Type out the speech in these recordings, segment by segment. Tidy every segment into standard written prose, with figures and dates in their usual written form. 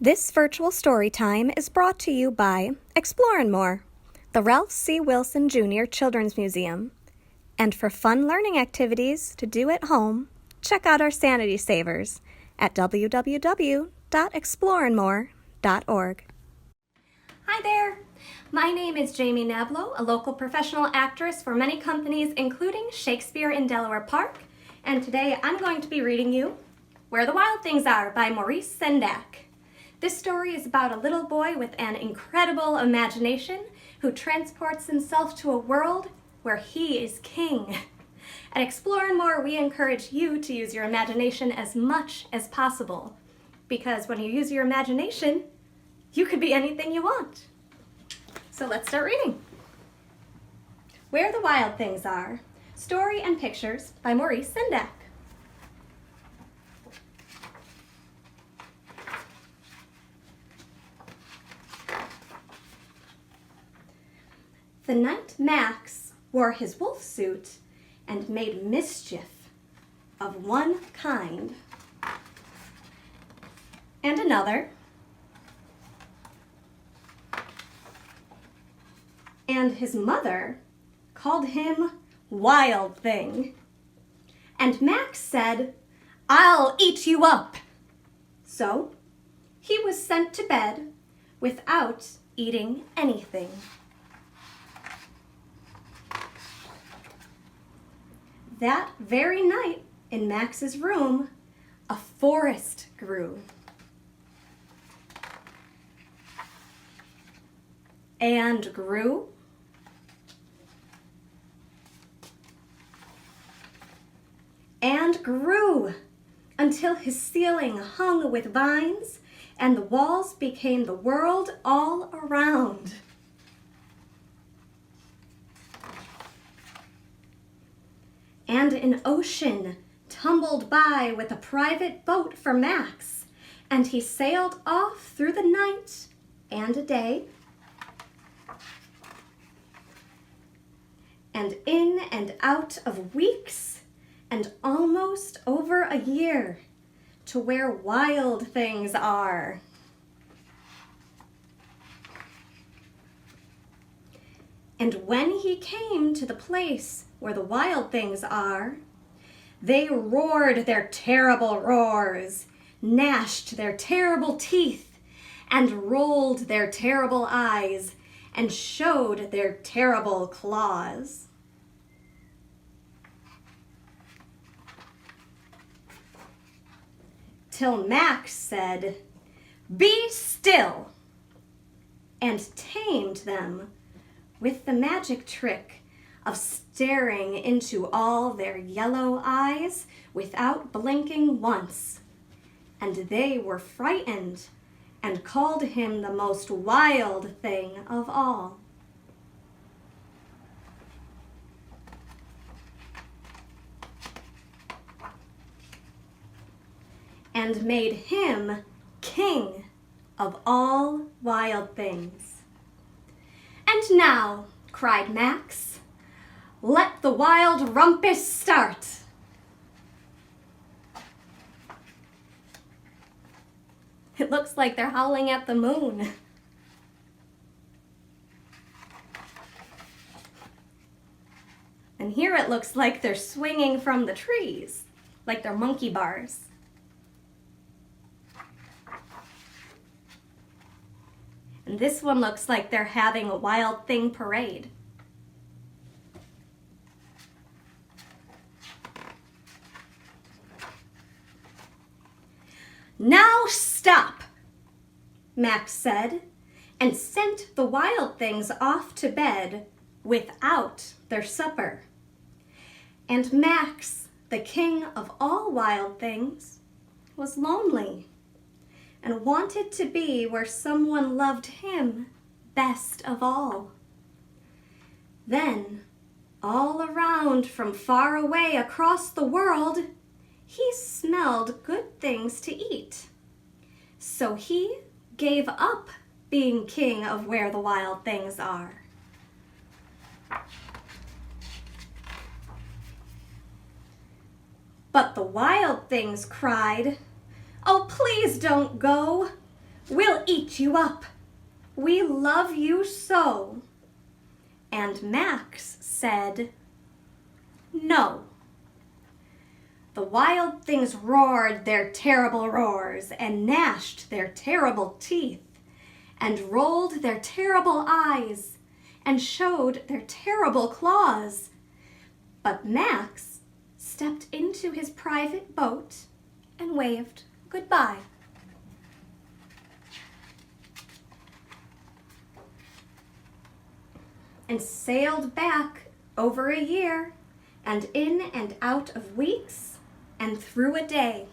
This virtual story time is brought to you by Explorin' More, the Ralph C. Wilson Jr. Children's Museum. And for fun learning activities to do at home, check out our Sanity Savers at www.explorinmore.org. Hi there! My name is Jamie Nablo, a local professional actress for many companies, including Shakespeare in Delaware Park, and today I'm going to be reading you Where the Wild Things Are by Maurice Sendak. This story is about a little boy with an incredible imagination who transports himself to a world where he is king. At Explorin' More, we encourage you to use your imagination as much as possible, because when you use your imagination, you could be anything you want. So let's start reading. Where the Wild Things Are, Story and Pictures by Maurice Sendak. The night Max wore his wolf suit and made mischief of one kind and another and his mother called him Wild Thing. And Max said, "I'll eat you up." So he was sent to bed without eating anything. That very night, in Max's room, a forest grew. And grew. And grew, until his ceiling hung with vines, and the walls became the world all around. And an ocean tumbled by with a private boat for Max, and he sailed off through the night and a day, and in and out of weeks, and almost over a year, to where wild things are. And when he came to the place where the wild things are, they roared their terrible roars, gnashed their terrible teeth, and rolled their terrible eyes, and showed their terrible claws. Till Max said, "Be still," and tamed them with the magic trick of staring into all their yellow eyes without blinking once. And they were frightened and called him the most wild thing of all. And made him king of all wild things. "And now," cried Max, "let the wild rumpus start." It looks like they're howling at the moon. And here it looks like they're swinging from the trees, like they're monkey bars. And this one looks like they're having a Wild Thing parade. "Now stop," Max said, and sent the wild things off to bed without their supper. And Max, the king of all wild things, was lonely and wanted to be where someone loved him best of all. Then, all around from far away across the world, he smelled good things to eat. So he gave up being king of where the wild things are. But the wild things cried, "Oh, please don't go. We'll eat you up. We love you so." And Max said, "No." The wild things roared their terrible roars and gnashed their terrible teeth and rolled their terrible eyes and showed their terrible claws. But Max stepped into his private boat and waved goodbye. And sailed back over a year and in and out of weeks and through a day.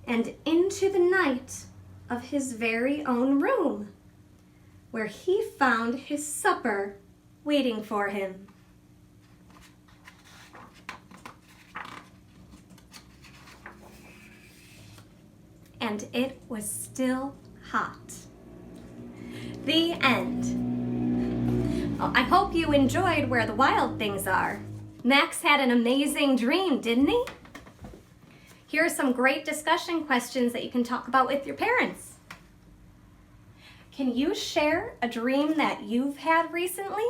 And into the night of his very own room, where he found his supper waiting for him. And it was still hot. The end. Well, I hope you enjoyed Where the Wild Things Are. Max had an amazing dream, didn't he? Here are some great discussion questions that you can talk about with your parents. Can you share a dream that you've had recently?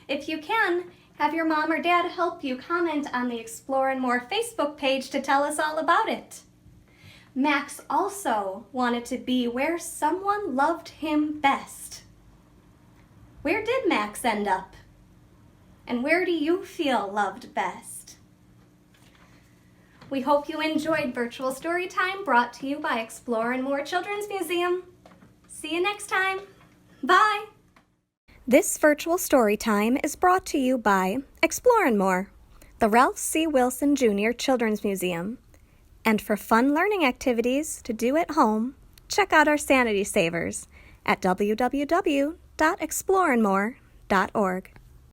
If you can, have your mom or dad help you comment on the Explore and More Facebook page to tell us all about it. Max also wanted to be where someone loved him best. Where did Max end up? And where do you feel loved best? We hope you enjoyed Virtual Storytime, brought to you by Explore and More Children's Museum. See you next time. Bye. This Virtual Storytime is brought to you by Explore and More, the Ralph C. Wilson Jr. Children's Museum. And for fun learning activities to do at home, check out our Sanity Savers at www.exploreandmore.org.